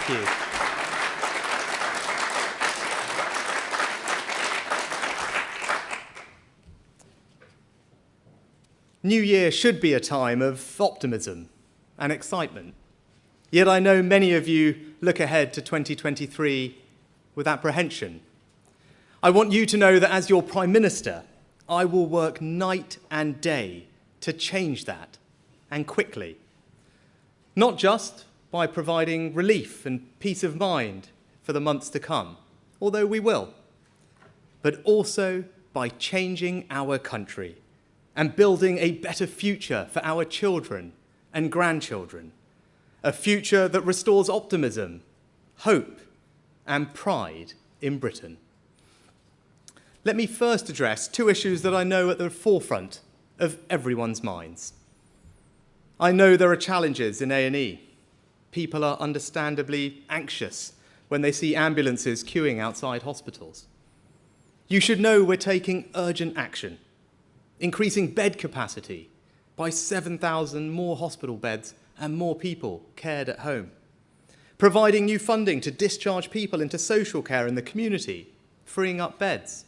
Thank you. New Year should be a time of optimism and excitement. Yet I know many of you look ahead to 2023 with apprehension. I want you to know that as your Prime Minister, I will work night and day to change that, and quickly. Not just by providing relief and peace of mind for the months to come, although we will, but also by changing our country and building a better future for our children and grandchildren, a future that restores optimism, hope, and pride in Britain. Let me first address two issues that I know are at the forefront of everyone's minds. I know there are challenges in A&E. People are understandably anxious when they see ambulances queuing outside hospitals. You should know we're taking urgent action, increasing bed capacity by 7,000 more hospital beds and more people cared at home, providing new funding to discharge people into social care in the community, freeing up beds,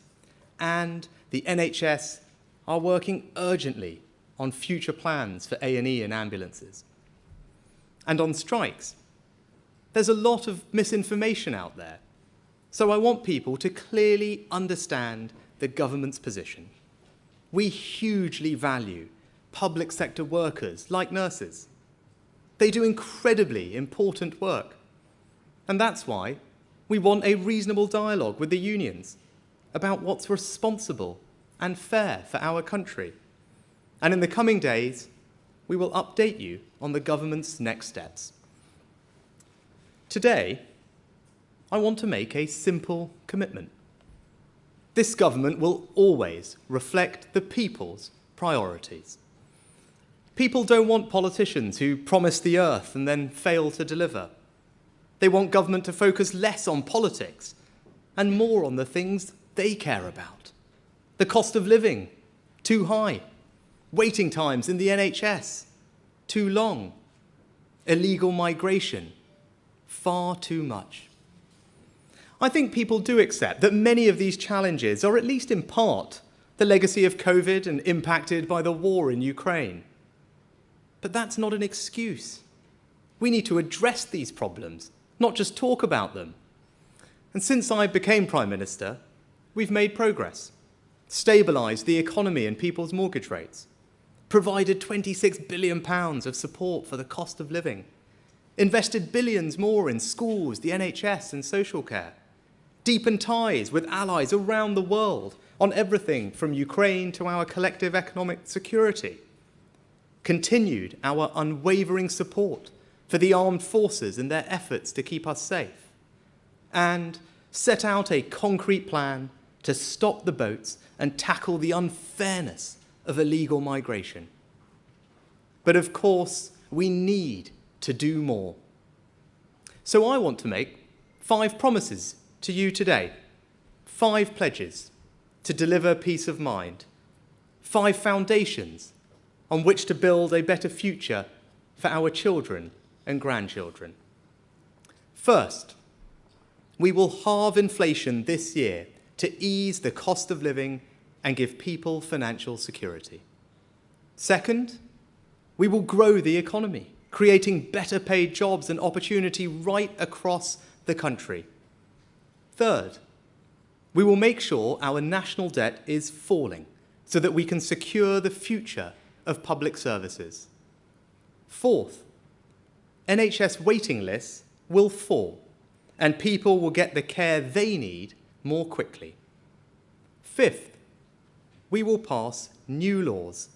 and the NHS are working urgently on future plans for A&E and ambulances. And on strikes, there's a lot of misinformation out there, so I want people to clearly understand the government's position. We hugely value public sector workers like nurses. They do incredibly important work. And that's why we want a reasonable dialogue with the unions about what's responsible and fair for our country. And in the coming days, we will update you on the government's next steps. Today, I want to make a simple commitment. This government will always reflect the people's priorities. People don't want politicians who promise the earth and then fail to deliver. They want government to focus less on politics and more on the things they care about. The cost of living, too high. Waiting times in the NHS, too long. Illegal migration, far too much. I think people do accept that many of these challenges are, at least in part, the legacy of COVID and impacted by the war in Ukraine. But that's not an excuse. We need to address these problems, not just talk about them. And since I became Prime Minister, we've made progress, stabilised the economy and people's mortgage rates, provided £26 billion of support for the cost of living, invested billions more in schools, the NHS and social care, deepened ties with allies around the world on everything from Ukraine to our collective economic security, continued our unwavering support for the armed forces in their efforts to keep us safe, and set out a concrete plan to stop the boats and tackle the unfairness of illegal migration. But of course, we need to do more. So I want to make 5 promises to you today, 5 pledges to deliver peace of mind, 5 foundations on which to build a better future for our children and grandchildren. First, we will halve inflation this year to ease the cost of living and give people financial security. Second, we will grow the economy, creating better paid jobs and opportunity right across the country. Third, we will make sure our national debt is falling so that we can secure the future of public services. Fourth, NHS waiting lists will fall and people will get the care they need more quickly. Fifth, we will pass new laws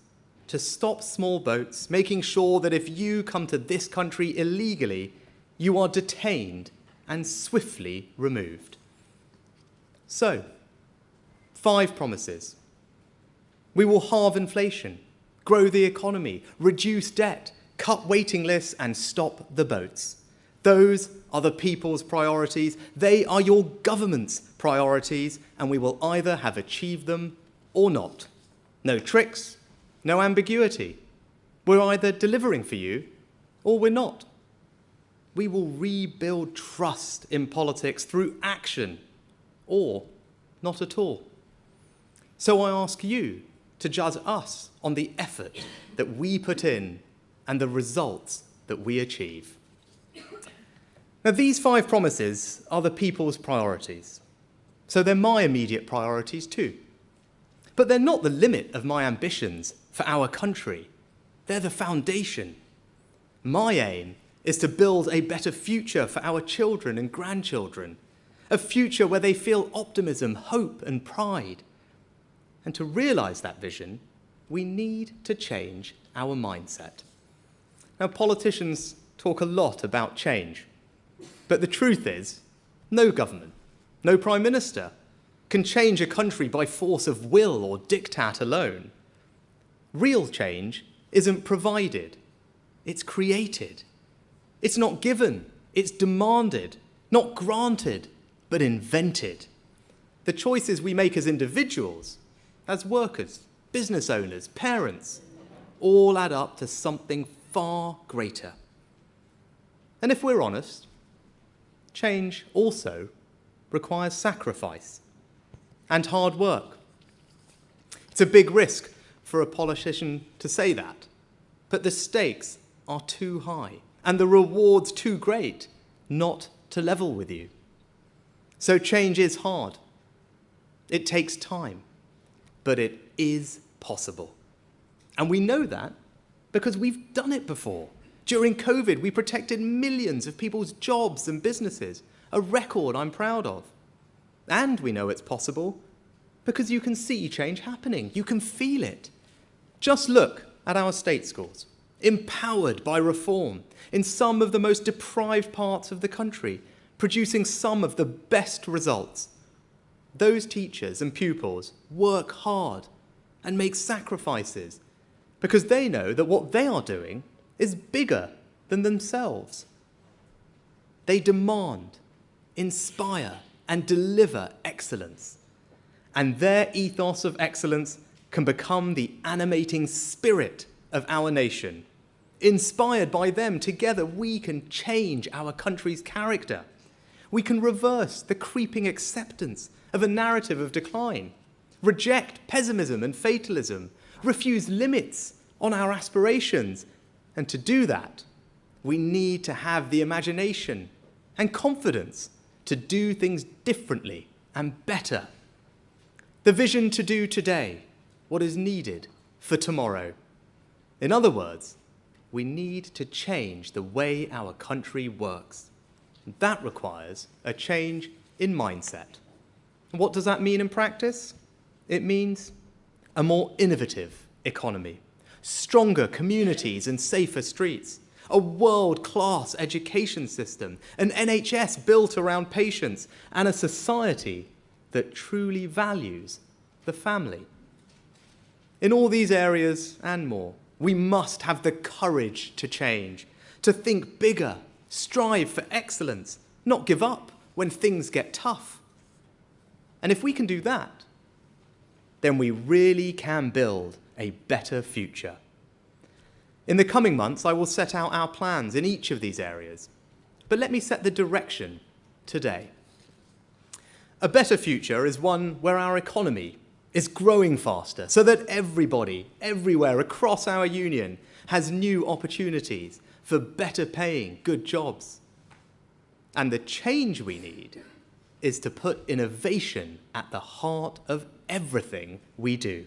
to stop small boats, making sure that if you come to this country illegally, you are detained and swiftly removed. So, 5 promises. We will halve inflation, grow the economy, reduce debt, cut waiting lists, and stop the boats. Those are the people's priorities. They are your government's priorities, and we will either have achieved them or not. No tricks, no ambiguity. We're either delivering for you or we're not. We will rebuild trust in politics through action, or not at all. So I ask you to judge us on the effort that we put in and the results that we achieve. Now, these 5 promises are the people's priorities. So they're my immediate priorities too. But they're not the limit of my ambitions for our country. They're the foundation. My aim is to build a better future for our children and grandchildren, a future where they feel optimism, hope, and pride. And to realize that vision, we need to change our mindset. Now, politicians talk a lot about change, but the truth is, no government, no prime minister can change a country by force of will or diktat alone. Real change isn't provided, it's created. It's not given, it's demanded, not granted, but invented. The choices we make as individuals, as workers, business owners, parents, all add up to something far greater. And if we're honest, change also requires sacrifice and hard work. It's a big risk for a politician to say that, but the stakes are too high and the rewards too great not to level with you. So change is hard. It takes time, but it is possible. And we know that because we've done it before. During COVID, we protected millions of people's jobs and businesses, a record I'm proud of. And we know it's possible because you can see change happening. You can feel it. Just look at our state schools, empowered by reform in some of the most deprived parts of the country, producing some of the best results. Those teachers and pupils work hard and make sacrifices because they know that what they are doing is bigger than themselves. They demand, inspire, and deliver excellence. And their ethos of excellence can become the animating spirit of our nation. Inspired by them, together we can change our country's character. We can reverse the creeping acceptance of a narrative of decline, reject pessimism and fatalism, refuse limits on our aspirations. And to do that, we need to have the imagination and confidence to do things differently and better. The vision to do today what is needed for tomorrow. In other words, we need to change the way our country works. That requires a change in mindset. What does that mean in practice? It means a more innovative economy, stronger communities and safer streets, a world-class education system, an NHS built around patients, and a society that truly values the family. In all these areas and more, we must have the courage to change, to think bigger, strive for excellence, not give up when things get tough. And if we can do that, then we really can build a better future. In the coming months, I will set out our plans in each of these areas. But let me set the direction today. A better future is one where our economy is growing faster so that everybody, everywhere across our union has new opportunities for better paying good jobs. And the change we need is to put innovation at the heart of everything we do.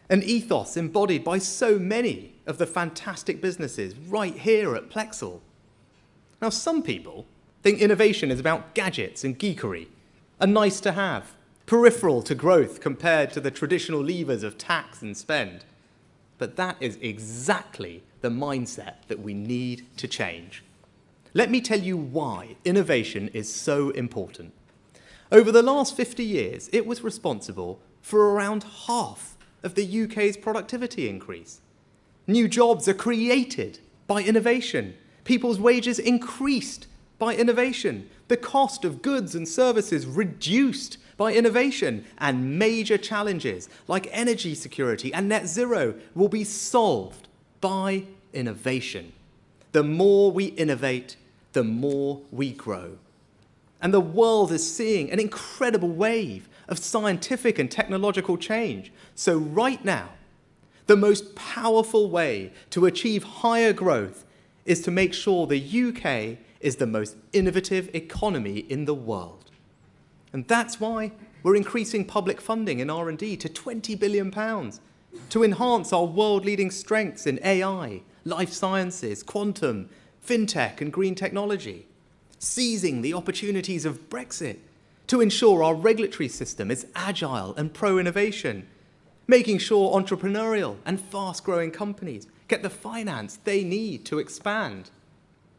An ethos embodied by so many of the fantastic businesses right here at Plexel. Now, some people think innovation is about gadgets and geekery, a nice to have, peripheral to growth compared to the traditional levers of tax and spend. But that is exactly the mindset that we need to change. Let me tell you why innovation is so important. Over the last 50 years, it was responsible for around half of the UK's productivity increase. New jobs are created by innovation. People's wages increased by innovation. The cost of goods and services reduced by innovation, and major challenges like energy security and net zero will be solved by innovation. The more we innovate, the more we grow. And the world is seeing an incredible wave of scientific and technological change. So right now, the most powerful way to achieve higher growth is to make sure the UK is the most innovative economy in the world. And that's why we're increasing public funding in R&D to £20 billion to enhance our world-leading strengths in AI, life sciences, quantum, fintech and green technology, seizing the opportunities of Brexit to ensure our regulatory system is agile and pro-innovation, making sure entrepreneurial and fast-growing companies get the finance they need to expand,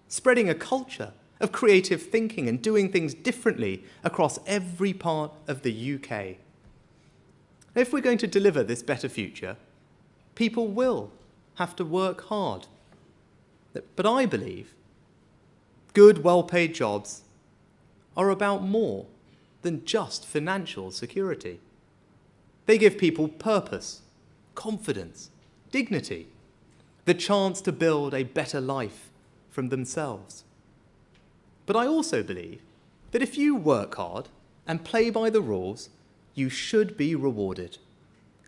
spreading a culture of creative thinking and doing things differently across every part of the UK. If we're going to deliver this better future, people will have to work hard. But I believe good, well-paid jobs are about more than just financial security. They give people purpose, confidence, dignity, the chance to build a better life from themselves. But I also believe that if you work hard and play by the rules, you should be rewarded.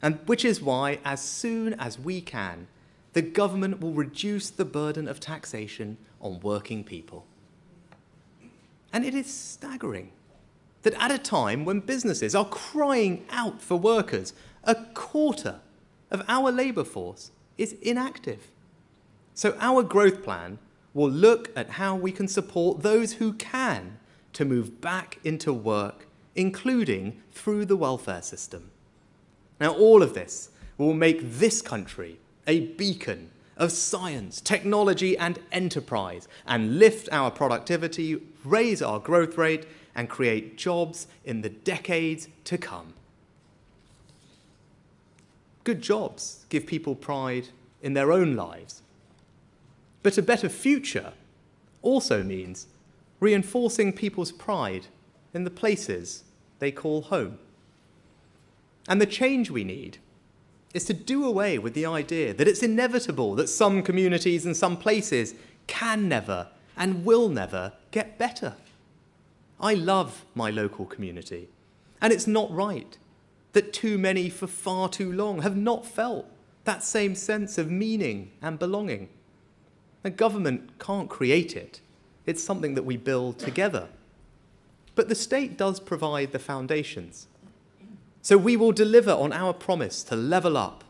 And which is why, as soon as we can, the government will reduce the burden of taxation on working people. And it is staggering that at a time when businesses are crying out for workers, a quarter of our labour force is inactive. So our growth plan will look at how we can support those who can to move back into work, including through the welfare system. Now, all of this will make this country a beacon of science, technology and enterprise, and lift our productivity, raise our growth rate, and create jobs in the decades to come. Good jobs give people pride in their own lives. But a better future also means reinforcing people's pride in the places they call home. And the change we need is to do away with the idea that it's inevitable that some communities and some places can never and will never get better. I love my local community, and it's not right that too many for far too long have not felt that same sense of meaning and belonging. The government can't create it. It's something that we build together. But the state does provide the foundations. So we will deliver on our promise to level up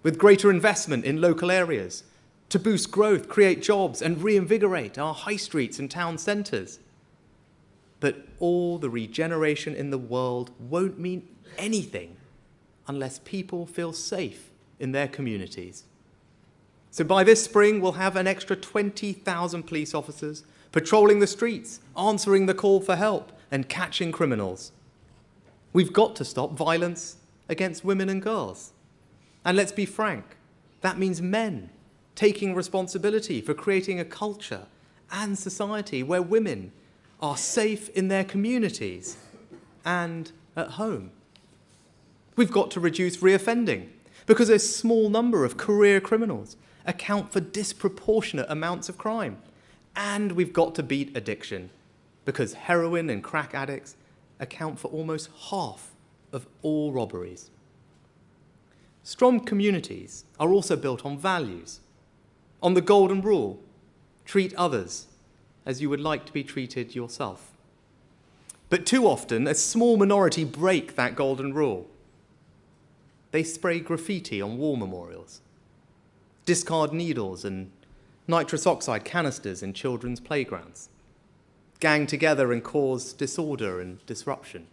with greater investment in local areas, to boost growth, create jobs, and reinvigorate our high streets and town centres. But all the regeneration in the world won't mean anything unless people feel safe in their communities. So by this spring, we'll have an extra 20,000 police officers patrolling the streets, answering the call for help, and catching criminals. We've got to stop violence against women and girls. And let's be frank, that means men taking responsibility for creating a culture and society where women are safe in their communities and at home. We've got to reduce reoffending because a small number of career criminals account for disproportionate amounts of crime. And we've got to beat addiction because heroin and crack addicts account for almost half of all robberies. Strong communities are also built on values, on the golden rule, treat others as you would like to be treated yourself. But too often, a small minority break that golden rule. They spray graffiti on war memorials, discard needles and nitrous oxide canisters in children's playgrounds, gang together and cause disorder and disruption.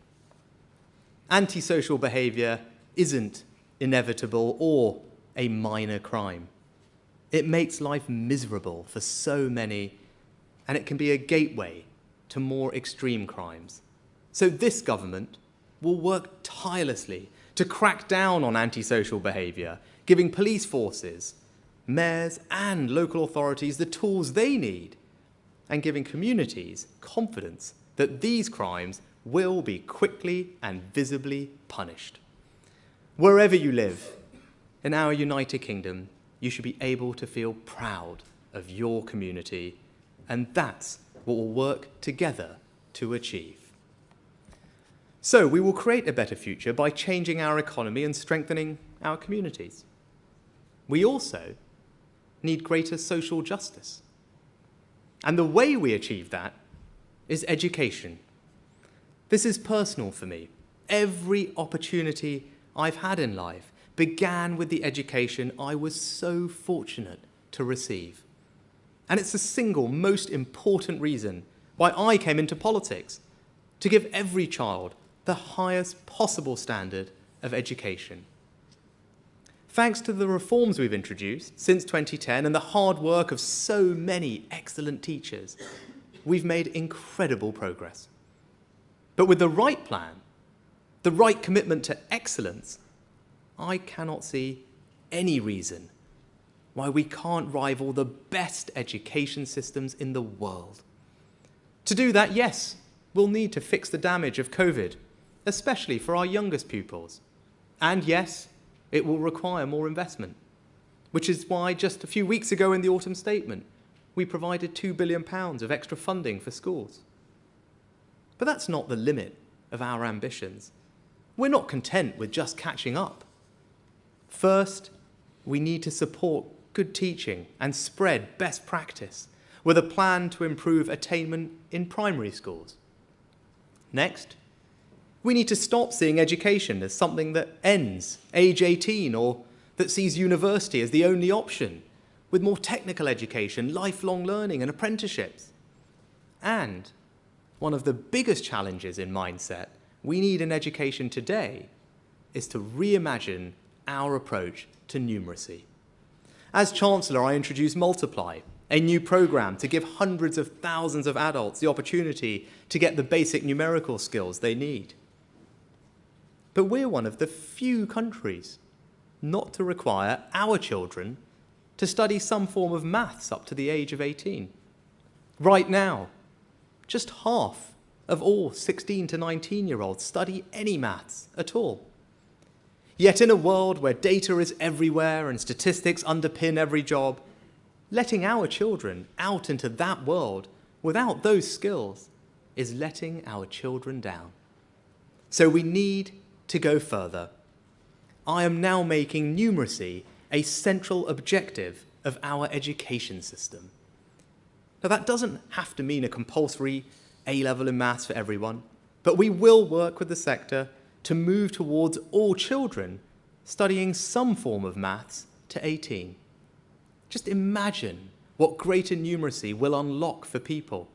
Antisocial behaviour isn't inevitable or a minor crime. It makes life miserable for so many, and it can be a gateway to more extreme crimes. So this government will work tirelessly to crack down on antisocial behaviour, giving police forces, mayors and local authorities the tools they need, and giving communities confidence that these crimes will be quickly and visibly punished. Wherever you live in our United Kingdom, you should be able to feel proud of your community, and that's what we'll work together to achieve. So we will create a better future by changing our economy and strengthening our communities. We also need greater social justice. And the way we achieve that is education. This is personal for me. Every opportunity I've had in life began with the education I was so fortunate to receive. And it's the single most important reason why I came into politics, to give every child the highest possible standard of education. Thanks to the reforms we've introduced since 2010 and the hard work of so many excellent teachers, we've made incredible progress. But with the right plan, the right commitment to excellence, I cannot see any reason why we can't rival the best education systems in the world. To do that, yes, we'll need to fix the damage of COVID, especially for our youngest pupils. And yes, it will require more investment, which is why just a few weeks ago in the autumn statement, we provided £2 billion of extra funding for schools. But that's not the limit of our ambitions. We're not content with just catching up. First, we need to support good teaching and spread best practice with a plan to improve attainment in primary schools. Next, we need to stop seeing education as something that ends age 18 or that sees university as the only option, with more technical education, lifelong learning and apprenticeships. And one of the biggest challenges in mindset we need in education today is to reimagine our approach to numeracy. As Chancellor, I introduced Multiply, a new programme to give hundreds of thousands of adults the opportunity to get the basic numerical skills they need. But we're one of the few countries not to require our children to study some form of maths up to the age of 18. Right now, just half of all 16 to 19-year-olds study any maths at all. Yet in a world where data is everywhere and statistics underpin every job, letting our children out into that world without those skills is letting our children down. So we need to go further. I am now making numeracy a central objective of our education system. Now, that doesn't have to mean a compulsory A-level in maths for everyone, but we will work with the sector to move towards all children studying some form of maths to 18. Just imagine what greater numeracy will unlock for people.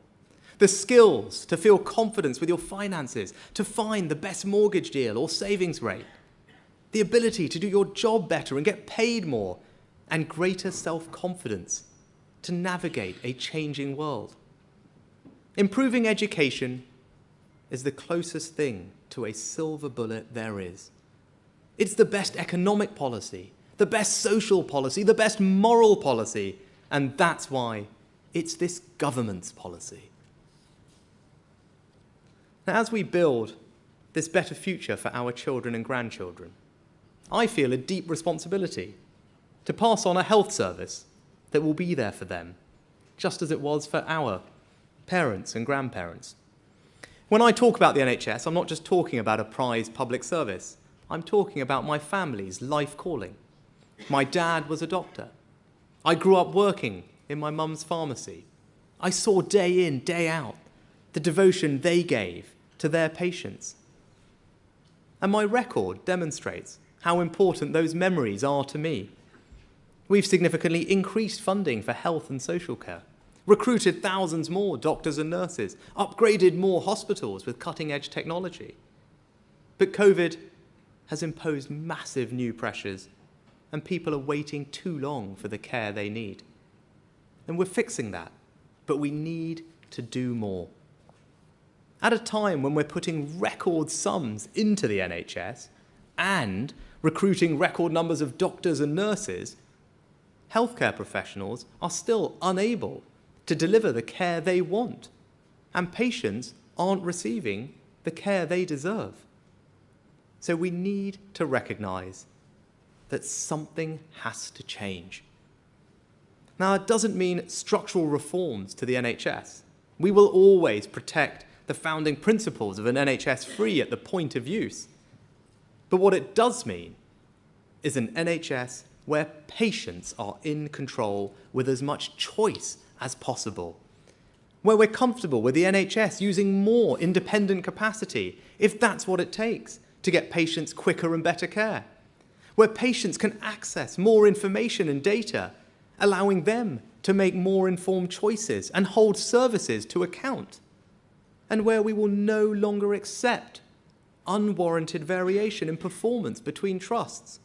The skills to feel confidence with your finances, to find the best mortgage deal or savings rate. The ability to do your job better and get paid more, and greater self-confidence to navigate a changing world. Improving education is the closest thing to a silver bullet there is. It's the best economic policy, the best social policy, the best moral policy, and that's why it's this government's policy. Now, as we build this better future for our children and grandchildren, I feel a deep responsibility to pass on a health service that will be there for them, just as it was for our parents and grandparents. When I talk about the NHS, I'm not just talking about a prized public service. I'm talking about my family's life calling. My dad was a doctor. I grew up working in my mum's pharmacy. I saw day in, day out the devotion they gave to their patients. And my record demonstrates how important those memories are to me. We've significantly increased funding for health and social care, recruited thousands more doctors and nurses, upgraded more hospitals with cutting-edge technology. But COVID has imposed massive new pressures, and people are waiting too long for the care they need. And we're fixing that, but we need to do more. At a time when we're putting record sums into the NHS and recruiting record numbers of doctors and nurses, healthcare professionals are still unable to deliver the care they want, and patients aren't receiving the care they deserve. So we need to recognise that something has to change. Now, it doesn't mean structural reforms to the NHS. We will always protect the founding principles of an NHS free at the point of use. But what it does mean is an NHS where patients are in control with as much choice as possible, where we're comfortable with the NHS using more independent capacity, if that's what it takes to get patients quicker and better care, where patients can access more information and data, allowing them to make more informed choices and hold services to account, and where we will no longer accept unwarranted variation in performance between trusts,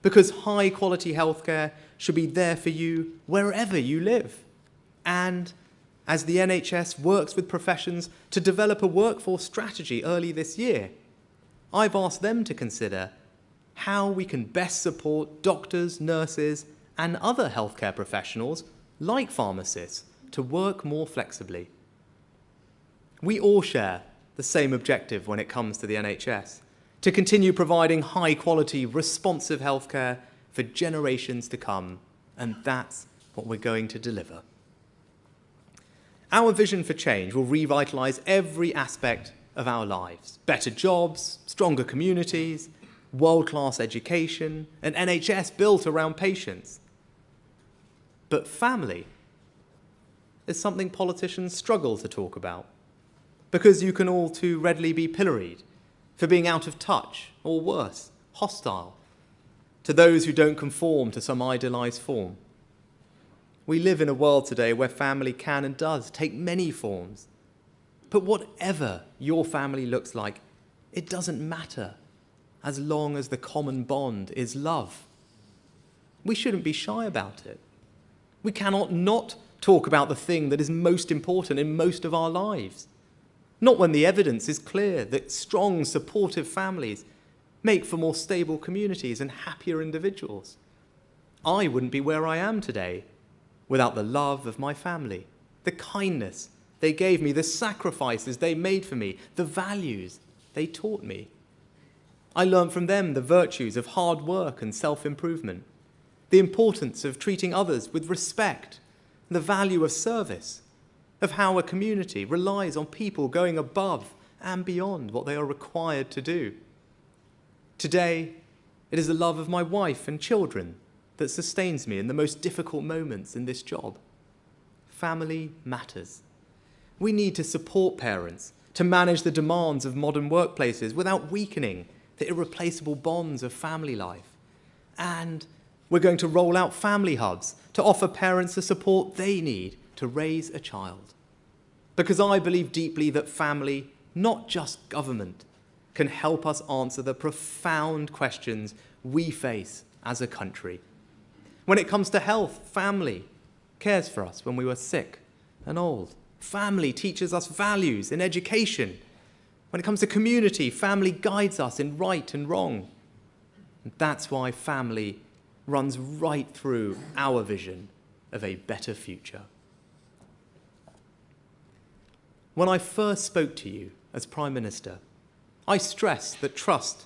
because high-quality healthcare should be there for you wherever you live. And as the NHS works with professions to develop a workforce strategy early this year, I've asked them to consider how we can best support doctors, nurses, and other healthcare professionals, like pharmacists, to work more flexibly. We all share the same objective when it comes to the NHS: to continue providing high-quality, responsive healthcare for generations to come, and that's what we're going to deliver. Our vision for change will revitalise every aspect of our lives: better jobs, stronger communities, world-class education, an NHS built around patients. But family is something politicians struggle to talk about, because you can all too readily be pilloried for being out of touch, or worse, hostile to those who don't conform to some idealised form. We live in a world today where family can and does take many forms. But whatever your family looks like, it doesn't matter as long as the common bond is love. We shouldn't be shy about it. We cannot not talk about the thing that is most important in most of our lives. Not when the evidence is clear that strong, supportive families make for more stable communities and happier individuals. I wouldn't be where I am today without the love of my family, the kindness they gave me, the sacrifices they made for me, the values they taught me. I learned from them the virtues of hard work and self-improvement, the importance of treating others with respect, the value of service, of how a community relies on people going above and beyond what they are required to do. Today, it is the love of my wife and children that sustains me in the most difficult moments in this job. Family matters. We need to support parents to manage the demands of modern workplaces without weakening the irreplaceable bonds of family life. And we're going to roll out family hubs to offer parents the support they need to raise a child. Because I believe deeply that family, not just government, can help us answer the profound questions we face as a country. When it comes to health, family cares for us when we were sick and old. Family teaches us values in education. When it comes to community, family guides us in right and wrong. And that's why family runs right through our vision of a better future. When I first spoke to you as Prime Minister, I stressed that trust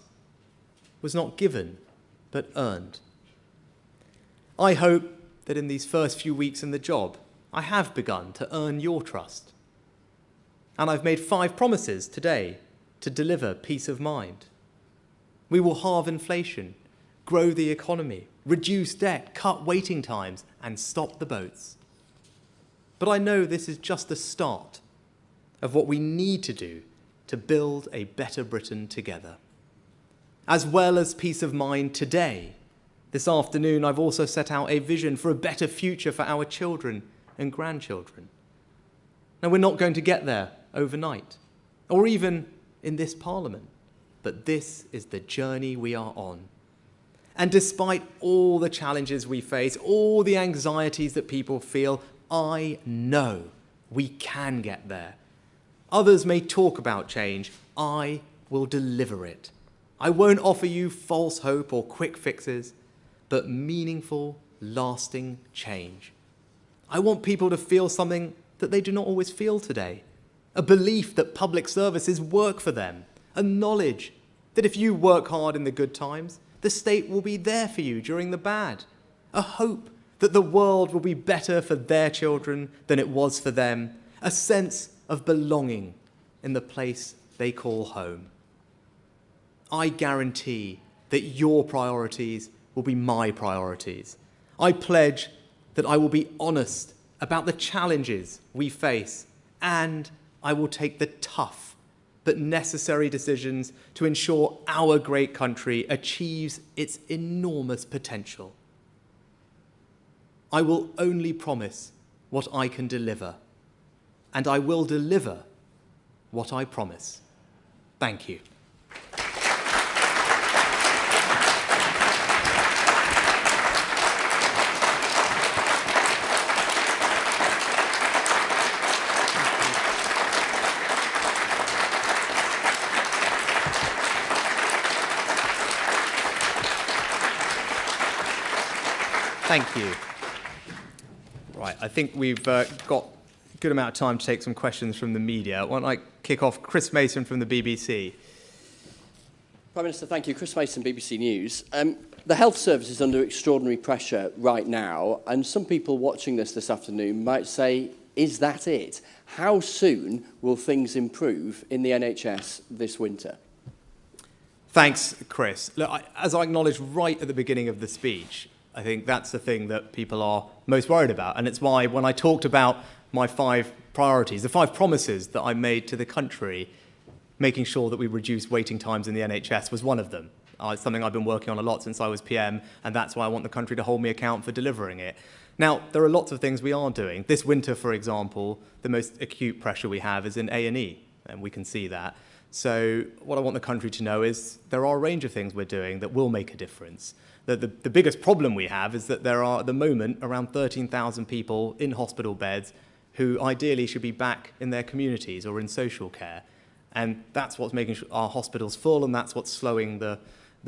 was not given, but earned. I hope that in these first few weeks in the job, I have begun to earn your trust. And I've made 5 promises today to deliver peace of mind. We will halve inflation, grow the economy, reduce debt, cut waiting times, and stop the boats. But I know this is just the start of what we need to do to build a better Britain together. As well as peace of mind today, this afternoon I've also set out a vision for a better future for our children and grandchildren. Now, we're not going to get there overnight, or even in this Parliament, but this is the journey we are on. And despite all the challenges we face, all the anxieties that people feel, I know we can get there. Others may talk about change. I will deliver it. I won't offer you false hope or quick fixes, but meaningful, lasting change. I want people to feel something that they do not always feel today, a belief that public services work for them, a knowledge that if you work hard in the good times, the state will be there for you during the bad, a hope that the world will be better for their children than it was for them, a sense of belonging in the place they call home. I guarantee that your priorities will be my priorities. I pledge that I will be honest about the challenges we face, and I will take the tough but necessary decisions to ensure our great country achieves its enormous potential. I will only promise what I can deliver, and I will deliver what I promise. Thank you. Thank you. Right, I think we've got a good amount of time to take some questions from the media. Why don't I kick off? Chris Mason from the BBC. Prime Minister, thank you. Chris Mason, BBC News. The health service is under extraordinary pressure right now, and some people watching this afternoon might say, is that it? How soon will things improve in the NHS this winter? Thanks, Chris. Look, as I acknowledged right at the beginning of the speech, I think that's the thing that people are most worried about. And it's why when I talked about my 5 priorities, the 5 promises that I made to the country, making sure that we reduce waiting times in the NHS was one of them. It's something I've been working on a lot since I was PM, and that's why I want the country to hold me account for delivering it. Now, there are lots of things we are doing. This winter, for example, the most acute pressure we have is in A&E, and we can see that. So what I want the country to know is there are a range of things we're doing that will make a difference. The biggest problem we have is that there are, at the moment, around 13,000 people in hospital beds who ideally should be back in their communities or in social care. And that's what's making our hospitals full, and that's what's slowing the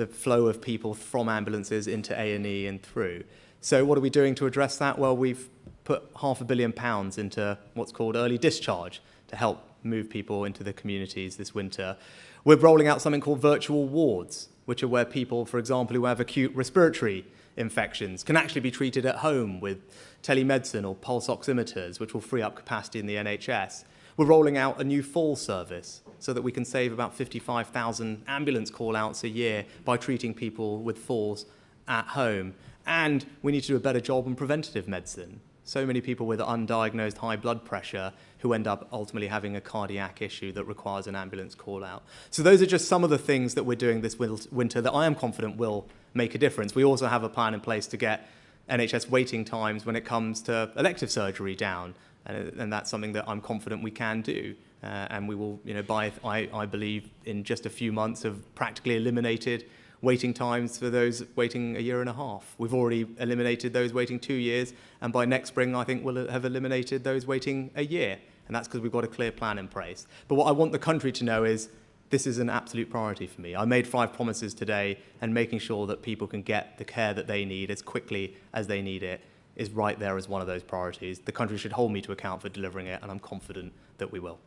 flow of people from ambulances into A&E and through. So what are we doing to address that? Well, we've put £500 million into what's called early discharge to help move people into the communities this winter. We're rolling out something called virtual wards, which are where people, for example, who have acute respiratory infections can actually be treated at home with telemedicine or pulse oximeters, which will free up capacity in the NHS. We're rolling out a new fall service so that we can save about 55,000 ambulance call-outs a year by treating people with falls at home. And we need to do a better job on preventative medicine. So many people with undiagnosed high blood pressure who end up ultimately having a cardiac issue that requires an ambulance call-out. So those are just some of the things that we're doing this winter that I am confident will make a difference. We also have a plan in place to get NHS waiting times when it comes to elective surgery down, and that's something that I'm confident we can do. And we will, by, I believe, in just a few months, have practically eliminated waiting times for those waiting a year and a half. We've already eliminated those waiting 2 years, and by next spring, I think we'll have eliminated those waiting a year. And that's because we've got a clear plan in place. But what I want the country to know is this is an absolute priority for me. I made 5 promises today, and making sure that people can get the care that they need as quickly as they need it is right there as one of those priorities. The country should hold me to account for delivering it, and I'm confident that we will.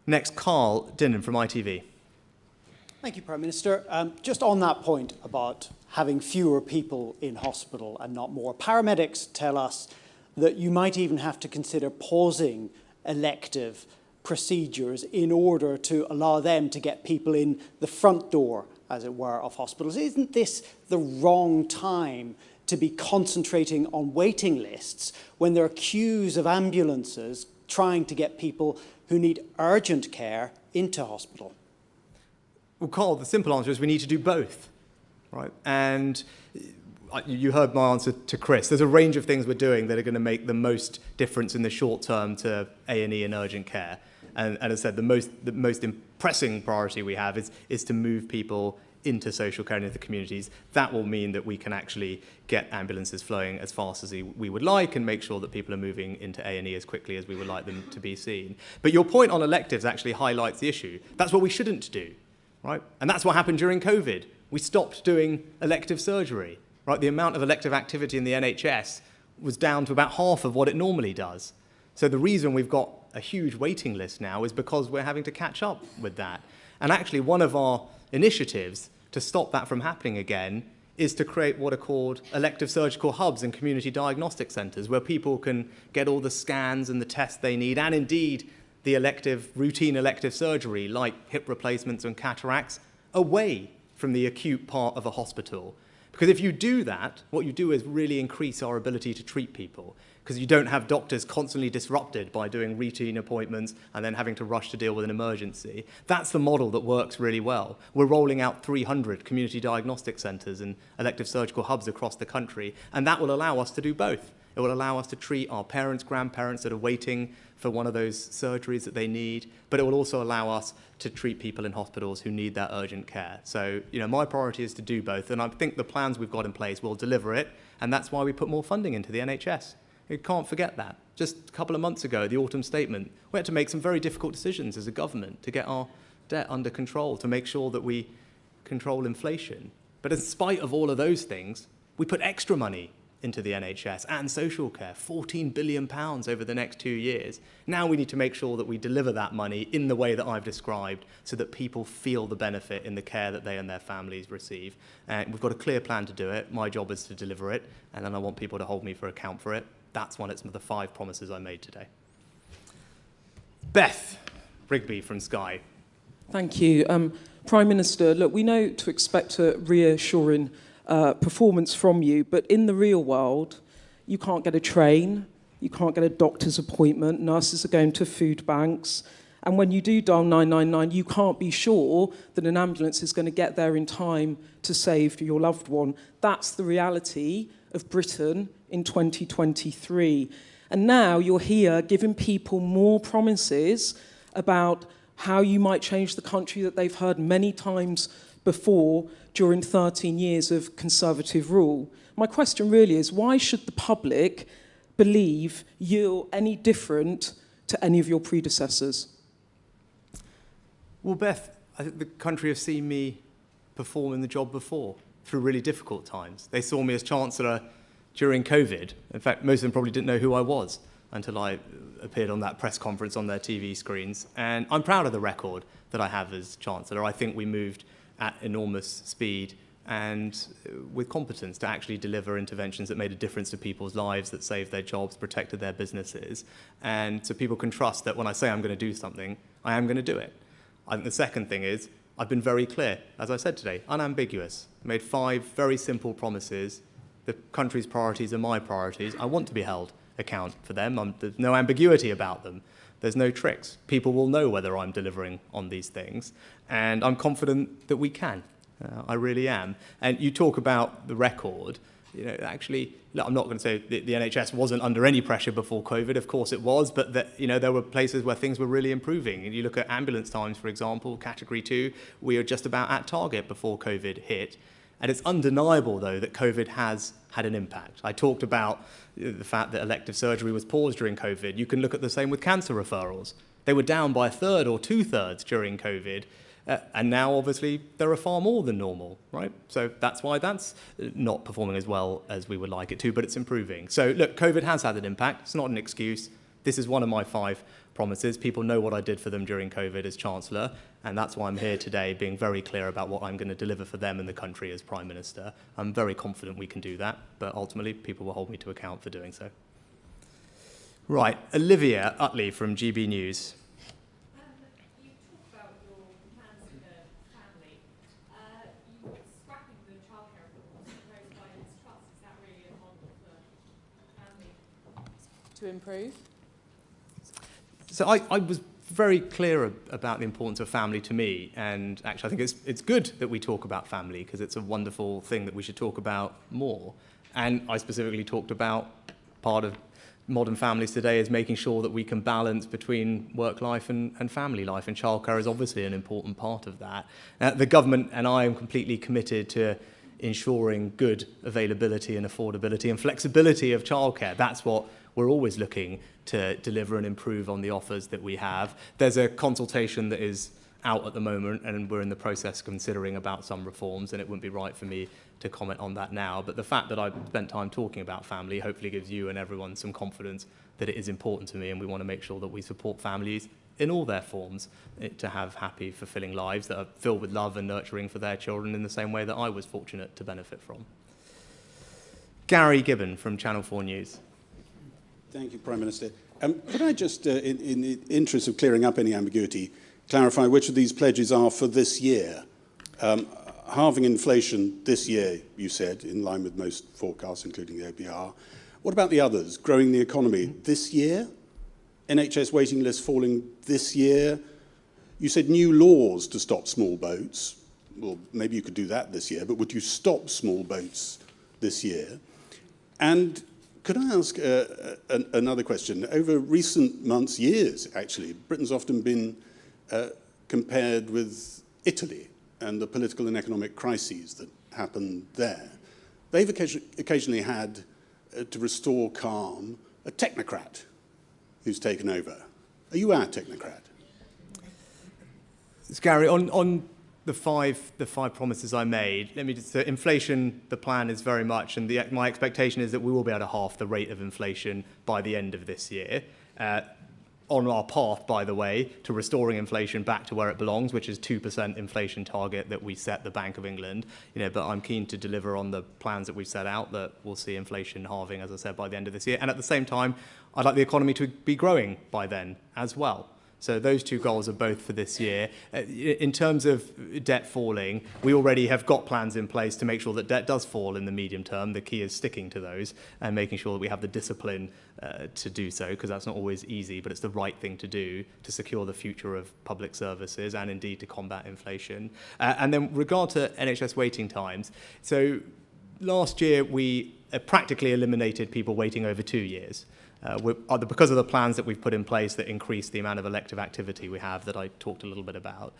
Next, Carl Dinnan from ITV. Thank you, Prime Minister. Just on that point about having fewer people in hospital and not more, paramedics tell us that you might even have to consider pausing elective procedures in order to allow them to get people in the front door, as it were, of hospitals. Isn't this the wrong time to be concentrating on waiting lists when there are queues of ambulances trying to get people who need urgent care into hospital? Well, Carl, the simple answer is we need to do both, right? And you heard my answer to Chris. There's a range of things we're doing that are going to make the most difference in the short term to A&E and urgent care. And as I said, the most pressing priority we have is to move people into social care and into the communities. That will mean that we can actually get ambulances flowing as fast as we would like and make sure that people are moving into A&E as quickly as we would like them to be seen. But your point on electives actually highlights the issue. That's what we shouldn't do. Right? And that's what happened during COVID. We stopped doing elective surgery. Right? The amount of elective activity in the NHS was down to about half of what it normally does. So the reason we've got a huge waiting list now is because we're having to catch up with that. And actually, one of our initiatives to stop that from happening again is to create what are called elective surgical hubs and community diagnostic centres, where people can get all the scans and the tests they need, and indeed the routine elective surgery like hip replacements and cataracts, away from the acute part of a hospital. Because if you do that, what you do is really increase our ability to treat people, because you don't have doctors constantly disrupted by doing routine appointments and then having to rush to deal with an emergency. That's the model that works really well. We're rolling out 300 community diagnostic centres and elective surgical hubs across the country, and that will allow us to do both. It will allow us to treat our parents, grandparents that are waiting for one of those surgeries that they need, but it will also allow us to treat people in hospitals who need that urgent care. So, my priority is to do both, and I think the plans we've got in place will deliver it, and that's why we put more funding into the NHS. You can't forget that. Just a couple of months ago, the autumn statement, we had to make some very difficult decisions as a government to get our debt under control, to make sure that we control inflation. But in spite of all of those things, we put extra money into the NHS and social care, £14 billion over the next 2 years. Now we need to make sure that we deliver that money in the way that I've described so that people feel the benefit in the care that they and their families receive. And we've got a clear plan to do it. My job is to deliver it, and then I want people to hold me for account for it. That's one of the 5 promises I made today. Beth Rigby from Sky. Thank you. Prime Minister, look, we know to expect a reassuring performance from you, but in the real world, you can't get a train, you can't get a doctor's appointment, nurses are going to food banks, and when you do dial 999, you can't be sure that an ambulance is going to get there in time to save your loved one. That's the reality of Britain in 2023. And now you're here giving people more promises about how you might change the country that they've heard many times before during 13 years of Conservative rule. My question really is, why should the public believe you're any different to any of your predecessors? Well, Beth, I think the country have seen me perform in the job before through really difficult times. They saw me as Chancellor during COVID. In fact, most of them probably didn't know who I was until I appeared on that press conference on their TV screens. And I'm proud of the record that I have as Chancellor. I think we moved at enormous speed and with competence to actually deliver interventions that made a difference to people's lives, that saved their jobs, protected their businesses. And so people can trust that when I say I'm going to do something, I am going to do it. I think the second thing is, I've been very clear, as I said today, unambiguous. I made 5 very simple promises. The country's priorities are my priorities. I want to be held account for them. There's no ambiguity about them. There's no tricks. People will know whether I'm delivering on these things. And I'm confident that we can. I really am. And you talk about the record. Actually, look, I'm not going to say the NHS wasn't under any pressure before COVID. Of course it was, but there were places where things were really improving. And you look at ambulance times, for example, Category 2, we were just about at target before COVID hit. And it's undeniable, though, that COVID has had an impact. I talked about the fact that elective surgery was paused during COVID. You can look at the same with cancer referrals. They were down by 1/3 or 2/3 during COVID. And now, obviously, there are far more than normal, right? So that's why that's not performing as well as we would like it to, but it's improving. So, look, COVID has had an impact. It's not an excuse. This is one of my 5 promises. People know what I did for them during COVID as Chancellor, and that's why I'm here today being very clear about what I'm going to deliver for them and the country as Prime Minister. I'm very confident we can do that, but ultimately people will hold me to account for doing so. Right, Olivia Utley from GB News. You talk about your plans for the family. You're scrapping the childcare reforms proposed by Liz Truss. Is that really a model for family to improve? So I was very clear about the importance of family to me, and actually I think it's good that we talk about family because it's a wonderful thing that we should talk about more. And I specifically talked about part of modern families today is making sure that we can balance between work life and family life, and childcare is obviously an important part of that. The government and I am completely committed to ensuring good availability and affordability and flexibility of childcare. That's what we're always looking to deliver and improve on the offers that we have. There's a consultation that is out at the moment, and we're in the process considering about some reforms, and it wouldn't be right for me to comment on that now. But the fact that I've spent time talking about family hopefully gives you and everyone some confidence that it is important to me, and we want to make sure that we support families in all their forms, to have happy, fulfilling lives that are filled with love and nurturing for their children in the same way that I was fortunate to benefit from. Gary Gibbon from Channel 4 News. Thank you, Prime Minister. Could I just, in the interest of clearing up any ambiguity, clarify which of these pledges are for this year? Halving inflation this year, you said, in line with most forecasts, including the OBR. What about the others? Growing the economy this year? NHS waiting lists falling this year? You said new laws to stop small boats. Well, maybe you could do that this year, but would you stop small boats this year? And could I ask another question? Over recent months, years actually, Britain's often been compared with Italy and the political and economic crises that happened there. They've occasionally had, to restore calm, a technocrat who's taken over. Are you our technocrat? Gary, on the five promises I made, let me just say, inflation, the plan is very much, and my expectation is that we will be able to halve the rate of inflation by the end of this year. On our path, by the way, to restoring inflation back to where it belongs, which is 2% inflation target that we set the Bank of England. But I'm keen to deliver on the plans that we've set out that we'll see inflation halving, as I said, by the end of this year. And at the same time, I'd like the economy to be growing by then as well. So those two goals are both for this year. In terms of debt falling, we already have got plans in place to make sure that debt does fall in the medium term. The key is sticking to those and making sure that we have the discipline to do so, because that's not always easy, but it's the right thing to do to secure the future of public services and indeed to combat inflation. And then regard to NHS waiting times, so last year we practically eliminated people waiting over 2 years. Because of the plans that we've put in place that increase the amount of elective activity we have that I talked a little bit about,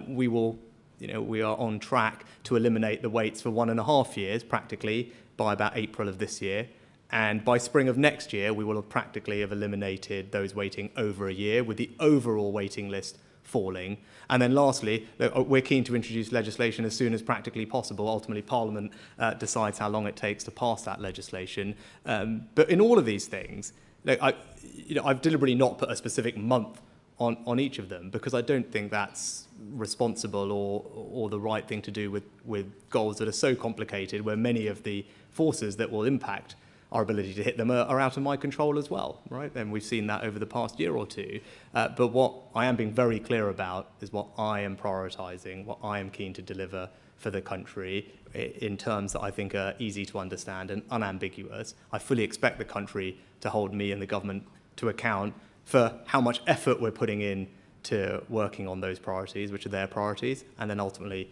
we are on track to eliminate the waits for 1.5 years practically by about April of this year. And by spring of next year, we will have practically eliminated those waiting over a year, with the overall waiting list falling. And then lastly, we're keen to introduce legislation as soon as practically possible. Ultimately, Parliament decides how long it takes to pass that legislation. But in all of these things, I've deliberately not put a specific month on each of them, because I don't think that's responsible or the right thing to do with goals that are so complicated, where many of the forces that will impact our ability to hit them are out of my control as well, right? And we've seen that over the past year or two. But what I am being very clear about is what I am prioritising, what I am keen to deliver for the country in terms that I think are easy to understand and unambiguous. I fully expect the country to hold me and the government to account for how much effort we're putting in to working on those priorities, which are their priorities, and then ultimately,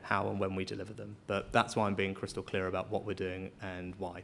how and when we deliver them. But that's why I'm being crystal clear about what we're doing and why.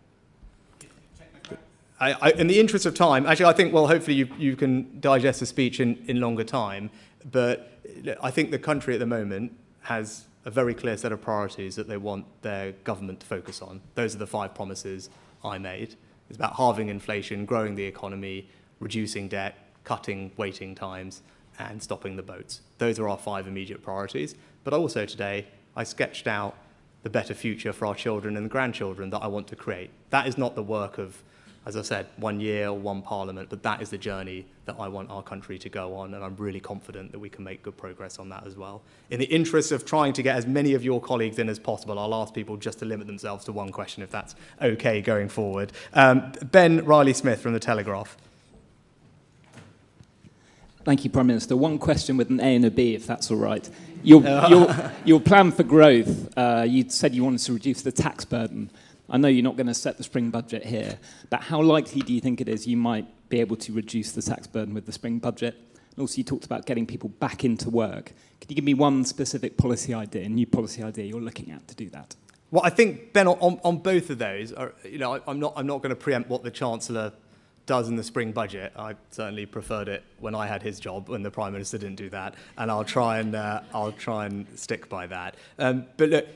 In the interest of time, actually, I think, well, hopefully you can digest the speech in longer time, but I think the country at the moment has a very clear set of priorities that they want their government to focus on. Those are the 5 promises I made. It's about halving inflation, growing the economy, reducing debt, cutting waiting times, and stopping the boats. Those are our 5 immediate priorities. But also today, I sketched out the better future for our children and grandchildren that I want to create. That is not the work of, as I said, 1 year or 1 parliament, but that is the journey that I want our country to go on, and I'm really confident that we can make good progress on that as well. In the interest of trying to get as many of your colleagues in as possible, I'll ask people just to limit themselves to 1 question, if that's okay going forward. Ben Riley-Smith from The Telegraph. Thank you, Prime Minister. 1 question with an A and a B, if that's all right. Your plan for growth, you said you wanted to reduce the tax burden. I know you're not going to set the spring budget here, but how likely do you think it is you might be able to reduce the tax burden with the spring budget? And also, you talked about getting people back into work. Could you give me 1 specific policy idea, new policy idea you're looking at to do that? Well, I think, Ben, on both of those, I'm not going to preempt what the Chancellor does in the spring budget. I certainly preferred it when I had his job, when the Prime Minister didn't do that, and I'll try and stick by that. But look,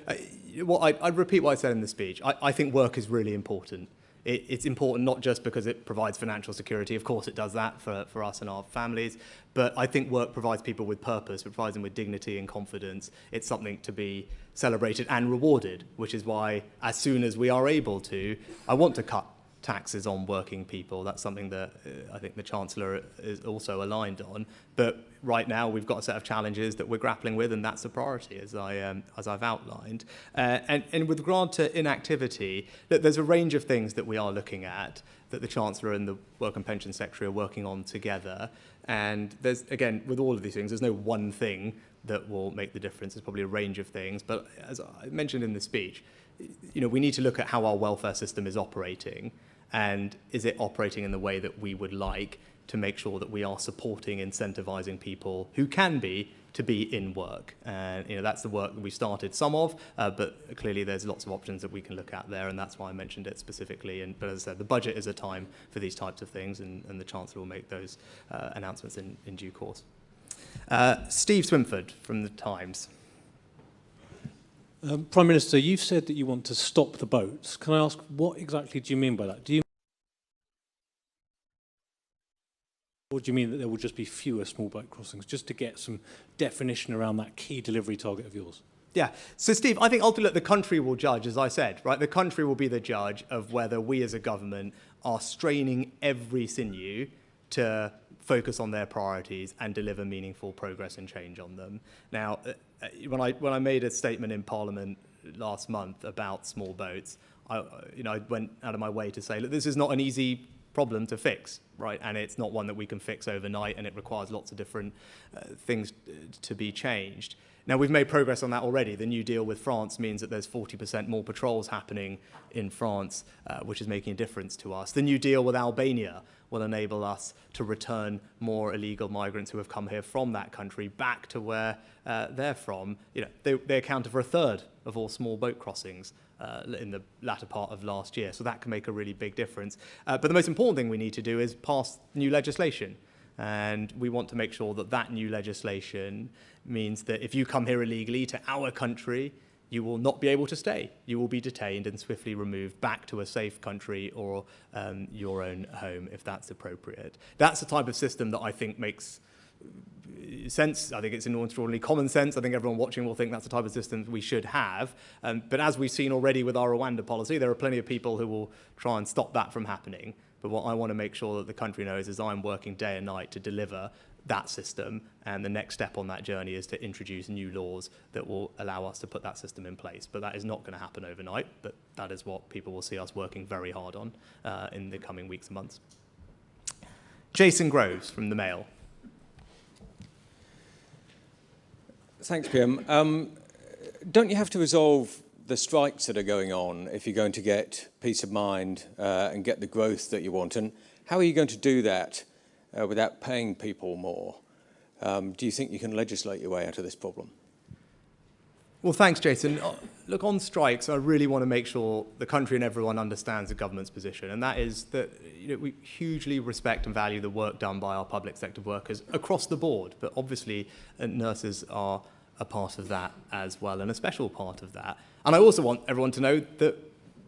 I'd repeat what I said in the speech. I think work is really important. It's important not just because it provides financial security. Of course, it does that for us and our families. But I think work provides people with purpose. It provides them with dignity and confidence. It's something to be celebrated and rewarded, which is why, as soon as we are able to, I want to cut taxes on working people. That's something that I think the Chancellor is also aligned on. But right now we've got a set of challenges that we're grappling with, and that's a priority, as I've outlined. And with regard to inactivity, look, there's a range of things that we are looking at that the Chancellor and the Work and Pension Secretary are working on together. And there's, again, with all of these things, there's no one thing that will make the difference. There's probably a range of things. But as I mentioned in the speech, we need to look at how our welfare system is operating, and is it operating in the way that we would like, to make sure that we are supporting, incentivizing people who can be to be in work. And that's the work that we started some of, but clearly there's lots of options that we can look at there, and that's why I mentioned it specifically. But as I said, the budget is a time for these types of things, and the Chancellor will make those announcements in due course. Steve Swinford from The Times. Prime Minister, you've said that you want to stop the boats. Can I ask, what exactly do you mean by that? Or do you mean that there will just be fewer small boat crossings, just to get some definition around that key delivery target of yours? Yeah. So, Steve, I think ultimately the country will judge, as I said, right? The country will be the judge of whether we as a government are straining every sinew to focus on their priorities and deliver meaningful progress and change on them. Now, when I made a statement in Parliament last month about small boats, I went out of my way to say, look, this is not an easy problem to fix, right? And it's not one that we can fix overnight, and it requires lots of different things to be changed. Now, we've made progress on that already. The new deal with France means that there's 40% more patrols happening in France, which is making a difference to us. The new deal with Albania will enable us to return more illegal migrants who have come here from that country back to where they're from. They accounted for a third of all small boat crossings in the latter part of last year. So that can make a really big difference. But the most important thing we need to do is pass new legislation. And we want to make sure that that new legislation means that if you come here illegally to our country, you will not be able to stay. You will be detained and swiftly removed back to a safe country or your own home, if that's appropriate. That's the type of system that I think makes sense. I think it's in extraordinarily common sense. I think everyone watching will think that's the type of system we should have. But as we've seen already with our Rwanda policy, there are plenty of people who will try and stop that from happening. But what I want to make sure that the country knows is I'm working day and night to deliver that system, and the next step on that journey is to introduce new laws that will allow us to put that system in place. But that is not going to happen overnight, but that is what people will see us working very hard on in the coming weeks and months. Jason Groves from The Mail. Thanks, PM. Don't you have to resolve the strikes that are going on if you're going to get peace of mind and get the growth that you want? And how are you going to do that without paying people more? Do you think you can legislate your way out of this problem? Well, thanks, Jason. Look, on strikes, I really want to make sure the country and everyone understands the government's position, and that is that we hugely respect and value the work done by our public sector workers across the board, but obviously nurses are a part of that as well, and a special part of that. And I also want everyone to know that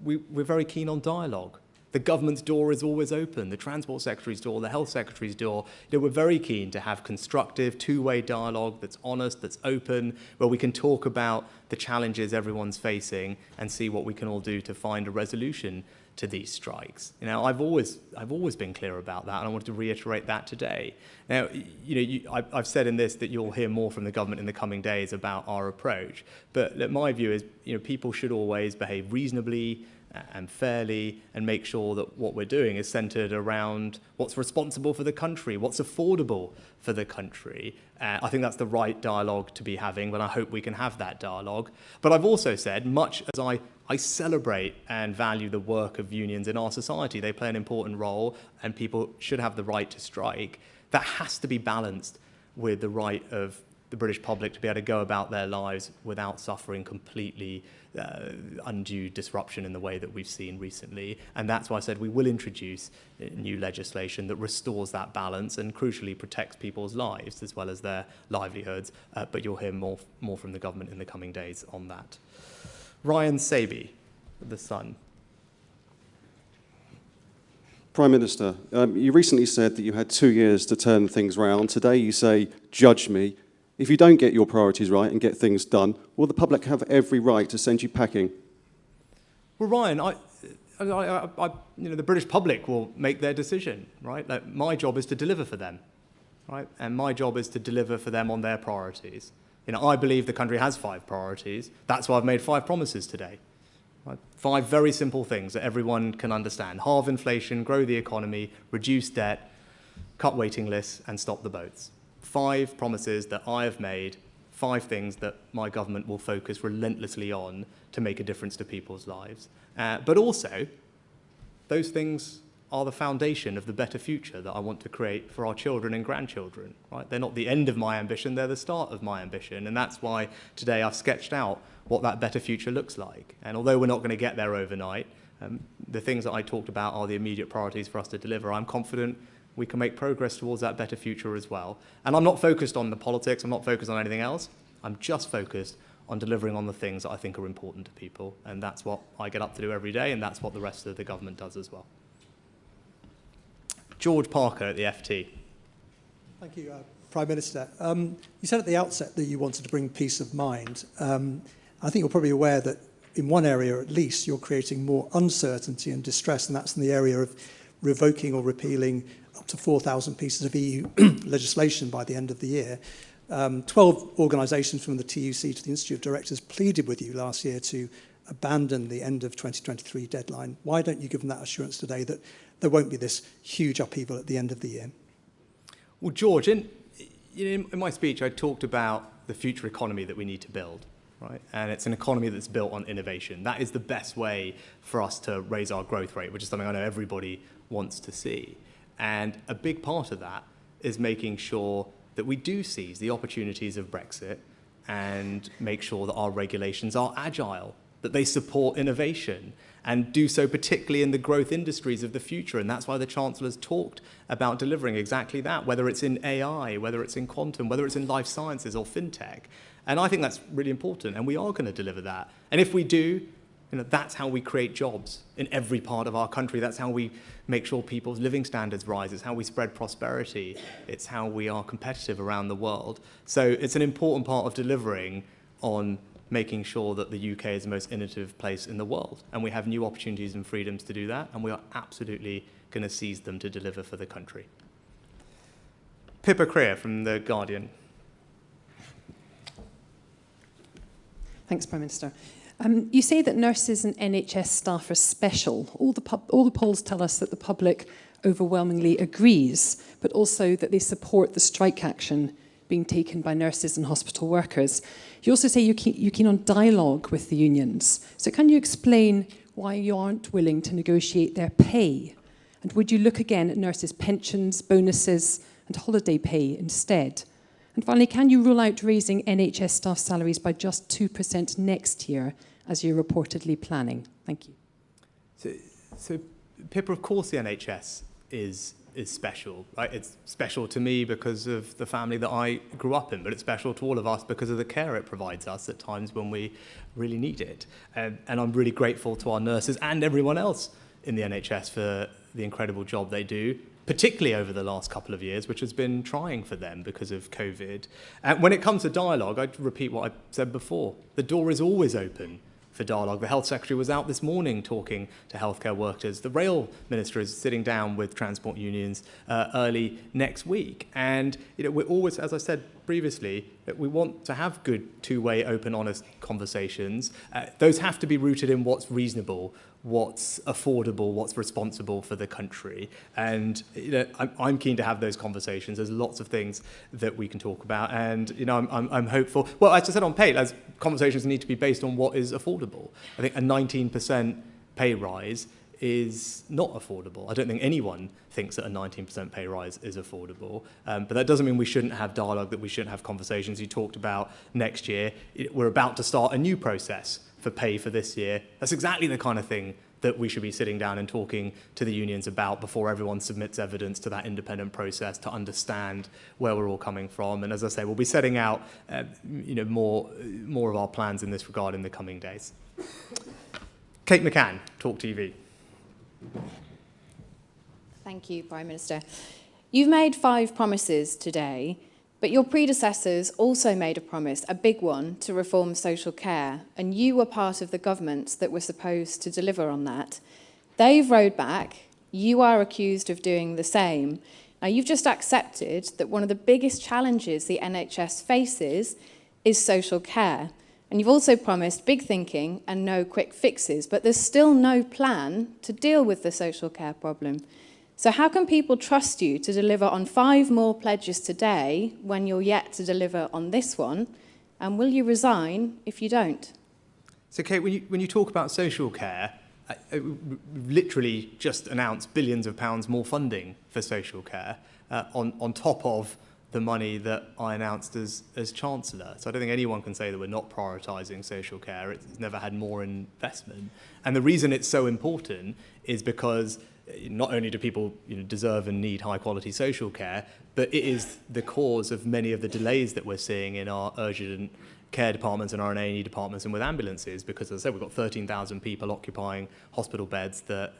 we're very keen on dialogue. The government's door is always open, the Transport Secretary's door, the Health Secretary's door. We're very keen to have constructive, two-way dialogue that's honest, that's open, where we can talk about the challenges everyone's facing and see what we can all do to find a resolution to these strikes. I've always been clear about that, and I wanted to reiterate that today. Now, I've said in this that you'll hear more from the government in the coming days about our approach, but my view is, people should always behave reasonably and fairly, and make sure that what we're doing is centred around what's responsible for the country, what's affordable for the country. I think that's the right dialogue to be having, but I hope we can have that dialogue. But I've also said, much as I celebrate and value the work of unions in our society, they play an important role, and people should have the right to strike, that has to be balanced with the right of the British public to be able to go about their lives without suffering completely undue disruption in the way that we've seen recently. And that's why I said we will introduce new legislation that restores that balance and crucially protects people's lives as well as their livelihoods. But you'll hear more from the government in the coming days on that. Ryan Saby, The Sun. Prime Minister, you recently said that you had 2 years to turn things round. Today you say, judge me. If you don't get your priorities right and get things done, will the public have every right to send you packing? Well, Ryan, I the British public will make their decision, right? Like, my job is to deliver for them, right? And my job is to deliver for them on their priorities. I believe the country has 5 priorities. That's why I've made 5 promises today. Right? 5 very simple things that everyone can understand. Halve inflation, grow the economy, reduce debt, cut waiting lists, and stop the boats. 5 promises that I have made, 5 things that my government will focus relentlessly on to make a difference to people's lives. But also, those things are the foundation of the better future that I want to create for our children and grandchildren. Right? They're not the end of my ambition, they're the start of my ambition. And that's why today I've sketched out what that better future looks like. And although we're not going to get there overnight, the things that I talked about are the immediate priorities for us to deliver. I'm confident we can make progress towards that better future as well. And I'm not focused on the politics, I'm not focused on anything else. I'm just focused on delivering on the things that I think are important to people. And that's what I get up to do every day, and that's what the rest of the government does as well. George Parker at the FT. Thank you, Prime Minister. You said at the outset that you wanted to bring peace of mind. I think you're probably aware that in one area at least you're creating more uncertainty and distress, and that's in the area of revoking or repealing up to 4,000 pieces of EU legislation by the end of the year. 12 organisations from the TUC to the Institute of Directors pleaded with you last year to abandon the end of 2023 deadline. Why don't you give them that assurance today that there won't be this huge upheaval at the end of the year? Well, George, in my speech, I talked about the future economy that we need to build, right? And it's an economy that's built on innovation. That is the best way for us to raise our growth rate, which is something I know everybody wants to see. And a big part of that is making sure that we do seize the opportunities of Brexit and make sure that our regulations are agile, that they support innovation, and do so particularly in the growth industries of the future. And that's why the Chancellor's talked about delivering exactly that, whether it's in AI, whether it's in quantum, whether it's in life sciences or fintech. And I think that's really important, and we are going to deliver that. And if we do, that's how we create jobs in every part of our country. That's how we make sure people's living standards rise. It's how we spread prosperity. It's how we are competitive around the world. So it's an important part of delivering on making sure that the UK is the most innovative place in the world. And we have new opportunities and freedoms to do that, and we are absolutely going to seize them to deliver for the country. Pippa Creer from The Guardian. Thanks, Prime Minister. You say that nurses and NHS staff are special. All the polls tell us that the public overwhelmingly agrees, but also that they support the strike action being taken by nurses and hospital workers. You also say you're keen on dialogue with the unions. So can you explain why you aren't willing to negotiate their pay? And would you look again at nurses' pensions, bonuses and holiday pay instead? And finally, can you rule out raising NHS staff salaries by just 2% next year, as you're reportedly planning? Thank you. So Pippa, of course the NHS is special. Right? It's special to me because of the family that I grew up in, but it's special to all of us because of the care it provides us at times when we really need it. And I'm really grateful to our nurses and everyone else in the NHS for the incredible job they do, particularly over the last couple of years, which has been trying for them because of COVID. And when it comes to dialogue, I'd repeat what I said before. The door is always open for dialogue. The Health Secretary was out this morning talking to healthcare workers. The Rail Minister is sitting down with transport unions early next week. And we're always, as I said previously, we want to have good two-way, open, honest conversations. Those have to be rooted in what's reasonable, what's affordable, what's responsible for the country. And I'm keen to have those conversations. There's lots of things that we can talk about. And I'm hopeful. Well, as I said on pay, as conversations need to be based on what is affordable. I think a 19% pay rise is not affordable. I don't think anyone thinks that a 19% pay rise is affordable. But that doesn't mean we shouldn't have dialogue, that we shouldn't have conversations. You talked about next year. We're about to start a new process for pay for this year. That's exactly the kind of thing that we should be sitting down and talking to the unions about before everyone submits evidence to that independent process to understand where we're all coming from. And as I say, we'll be setting out more of our plans in this regard in the coming days. Kate McCann, Talk TV. Thank you, Prime Minister. You've made 5 promises today, but your predecessors also made a promise, a big one, to reform social care, and you were part of the government that were supposed to deliver on that. They've rowed back. You are accused of doing the same. Now, you've just accepted that one of the biggest challenges the NHS faces is social care. And you've also promised big thinking and no quick fixes, but there's still no plan to deal with the social care problem. So how can people trust you to deliver on 5 more pledges today when you're yet to deliver on this one? And will you resign if you don't? So, Kate, when you talk about social care, literally just announced billions of pounds more funding for social care on top of the money that I announced as Chancellor. So I don't think anyone can say that we're not prioritising social care. It's never had more investment. And the reason it's so important is because not only do people deserve and need high quality social care, but it is the cause of many of the delays that we're seeing in our urgent care departments and our A&E departments and with ambulances, because as I said, we've got 13,000 people occupying hospital beds that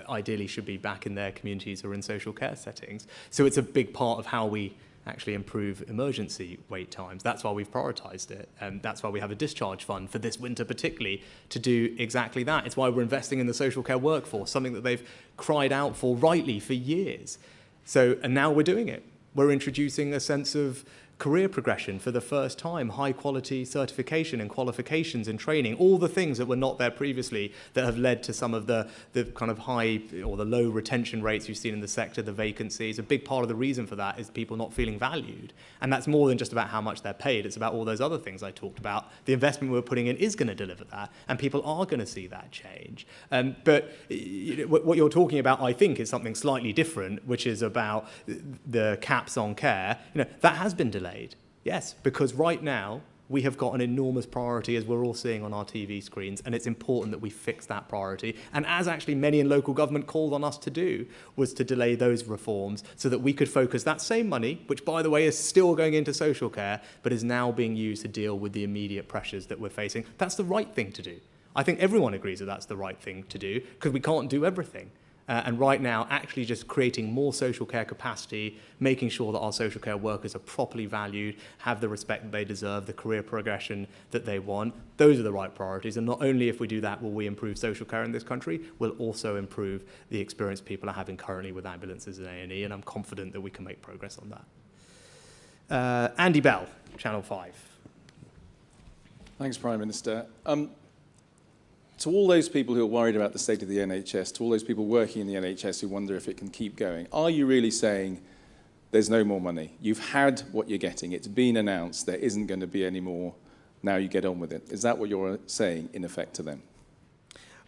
ideally should be back in their communities or in social care settings. So it's a big part of how we actually improve emergency wait times. That's why we've prioritised it, and that's why we have a discharge fund for this winter particularly to do exactly that. It's why we're investing in the social care workforce, something that they've cried out for rightly for years. And now we're doing it. We're introducing a sense of career progression for the first time, high quality certification and qualifications and training, all the things that were not there previously that have led to some of the kind of high or the low retention rates you've seen in the sector, the vacancies. A big part of the reason for that is people not feeling valued. And that's more than just about how much they're paid. It's about all those other things I talked about. The investment we're putting in is going to deliver that, and people are going to see that change. But what you're talking about, I think, is something slightly different, which is about the caps on care. That has been delayed. Yes, because right now we have got an enormous priority, as we're all seeing on our TV screens, and it's important that we fix that priority. And as actually many in local government called on us to do, was to delay those reforms so that we could focus that same money, which by the way is still going into social care, but is now being used to deal with the immediate pressures that we're facing. That's the right thing to do. I think everyone agrees that that's the right thing to do, because we can't do everything. And right now, actually just creating more social care capacity, making sure that our social care workers are properly valued, have the respect that they deserve, the career progression that they want, those are the right priorities. And not only if we do that will we improve social care in this country, we'll also improve the experience people are having currently with ambulances and A&E, and I'm confident that we can make progress on that. Andy Bell, Channel 5. Thanks, Prime Minister. To all those people who are worried about the state of the NHS, to all those people working in the NHS who wonder if it can keep going, are you really saying there's no more money? You've had what you're getting. It's been announced there isn't going to be any more. Now you get on with it. Is that what you're saying, in effect, to them?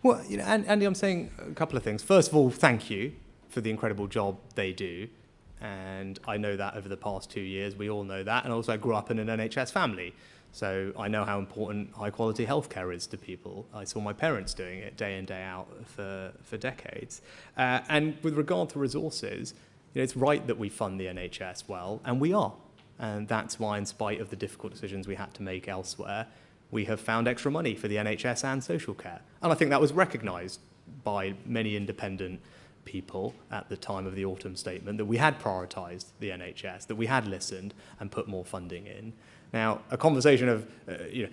Well, Andy, I'm saying a couple of things. First of all, thank you for the incredible job they do. And I know that over the past 2 years, we all know that. And also I grew up in an NHS family. So I know how important high-quality healthcare is to people. I saw my parents doing it day in, day out for decades. And with regard to resources, it's right that we fund the NHS well, and we are. And that's why, in spite of the difficult decisions we had to make elsewhere, we have found extra money for the NHS and social care. And I think that was recognised by many independent people at the time of the autumn statement, that we had prioritised the NHS, that we had listened and put more funding in. Now, a conversation of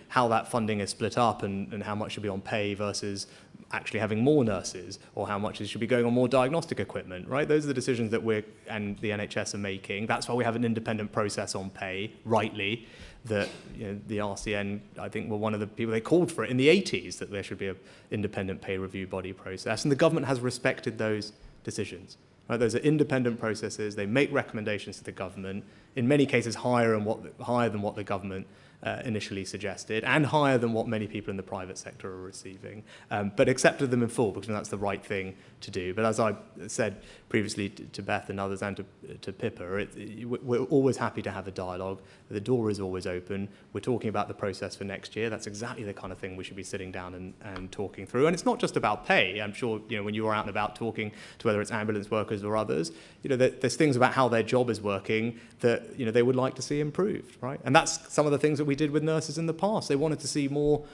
how that funding is split up and how much should be on pay versus actually having more nurses, or how much should be going on more diagnostic equipment, right? Those are the decisions that we and the NHS are making. That's why we have an independent process on pay, rightly, that the RCN, I think, were one of the people, they called for it in the 80s, that there should be an independent pay review body process, and the government has respected those decisions. Right, those are independent processes. They make recommendations to the government, in many cases higher than what the government initially suggested, and higher than what many people in the private sector are receiving, but accepted them in full, because that's the right thing to do. But as I said previously to Beth and others, and to Pippa, we're always happy to have a dialogue. The door is always open. We're talking about the process for next year. That's exactly the kind of thing we should be sitting down and talking through. And it's not just about pay. I'm sure when you are out and about talking to whether it's ambulance workers or others, there's things about how their job is working that they would like to see improved, right? And that's some of the things that we did with nurses in the past. They wanted to see more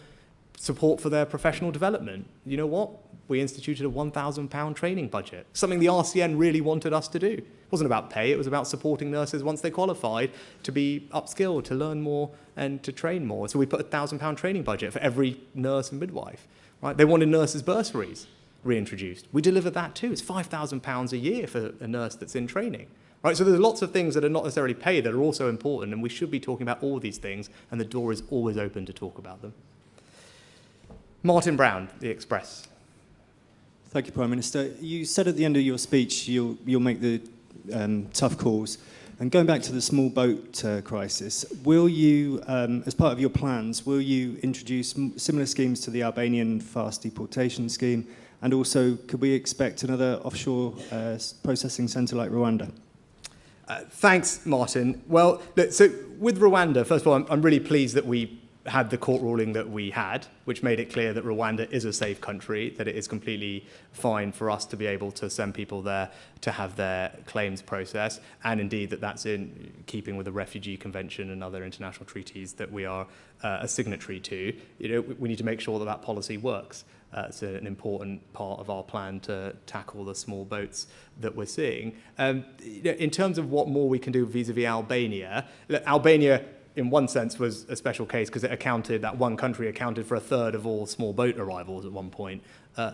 support for their professional development. You know what? We instituted a £1,000 training budget, something the RCN really wanted us to do. It wasn't about pay, it was about supporting nurses once they qualified to be upskilled, to learn more and to train more. So we put a £1,000 training budget for every nurse and midwife, right? They wanted nurses' bursaries. reintroduced. We deliver that too. It's £5,000 a year for a nurse that's in training. Right, so there's lots of things that are not necessarily paid that are also important, and we should be talking about all these things, and the door is always open to talk about them. Martin Brown, The Express. Thank you, Prime Minister. You said at the end of your speech you'll make the tough calls. And going back to the small boat crisis, will you, as part of your plans, will you introduce similar schemes to the Albanian fast deportation scheme? And also, could we expect another offshore processing centre like Rwanda? Thanks, Martin. Well, so with Rwanda, first of all, I'm really pleased that we had the court ruling that we had, which made it clear that Rwanda is a safe country, that it is completely fine for us to be able to send people there to have their claims processed, and indeed that that's in keeping with the Refugee Convention and other international treaties that we are a signatory to. You know, we need to make sure that that policy works. It's an important part of our plan to tackle the small boats that we're seeing. In terms of what more we can do vis-a-vis Albania, Albania, in one sense, was a special case because that one country accounted for a third of all small boat arrivals at one point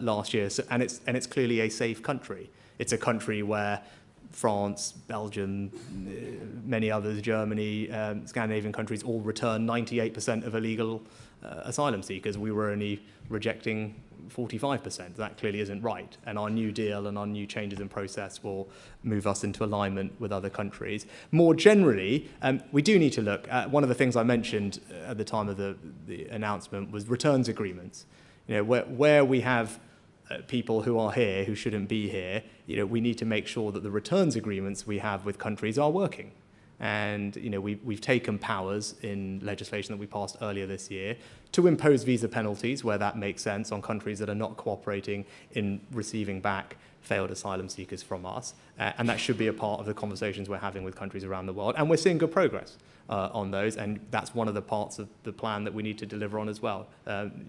last year. So, and it's clearly a safe country. It's a country where France, Belgium, many others, Germany, Scandinavian countries all return 98% of illegal asylum seekers. We were only rejecting 45%. That clearly isn't right. And our new deal and our new changes in process will move us into alignment with other countries. More generally, we do need to look at one of the things I mentioned at the time of the announcement was returns agreements. You know, where we have people who are here who shouldn't be here, you know, we need to make sure that the returns agreements we have with countries are working. And you know, we've taken powers in legislation that we passed earlier this year to impose visa penalties where that makes sense on countries that are not cooperating in receiving back failed asylum seekers from us. And that should be a part of the conversations we're having with countries around the world. And we're seeing good progress on those. And that's one of the parts of the plan that we need to deliver on as well.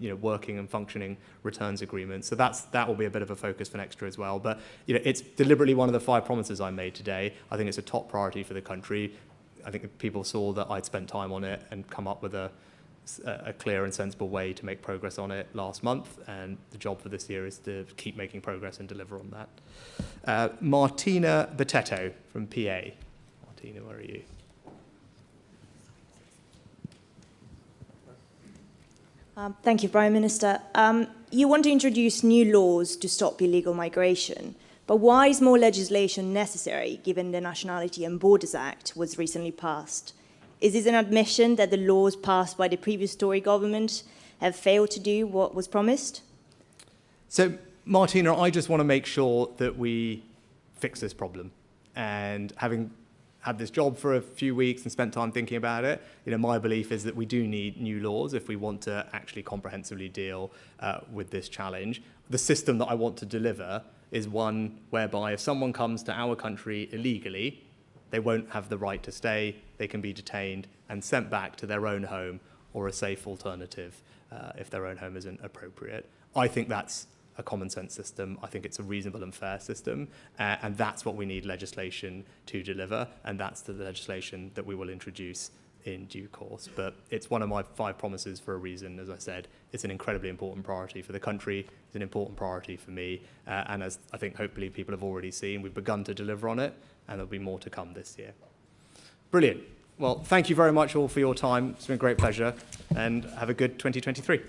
You know, working and functioning returns agreements. So that will be a bit of a focus for next year as well. But you know, it's deliberately one of the 5 promises I made today. I think it's a top priority for the country. I think people saw that I'd spent time on it and come up with a clear and sensible way to make progress on it last month, and the job for this year is to keep making progress and deliver on that. Martina Bettetto from PA. Martina, where are you? Thank you, Prime Minister. You want to introduce new laws to stop illegal migration, but why is more legislation necessary given the Nationality and Borders Act was recently passed? Is this an admission that the laws passed by the previous Tory government have failed to do what was promised? So, Martina, I just want to make sure that we fix this problem. And having had this job for a few weeks and spent time thinking about it, you know, my belief is that we do need new laws if we want to actually comprehensively deal with this challenge. The system that I want to deliver is one whereby if someone comes to our country illegally, they won't have the right to stay, they can be detained and sent back to their own home or a safe alternative if their own home isn't appropriate. I think that's a common sense system. I think it's a reasonable and fair system, and that's what we need legislation to deliver, and that's the legislation that we will introduce in due course. But it's one of my 5 promises for a reason. As I said, it's an incredibly important priority for the country, it's an important priority for me, and as I think hopefully people have already seen, we've begun to deliver on it, and there'll be more to come this year. Brilliant. Well, thank you very much all for your time. It's been a great pleasure, and have a good 2023.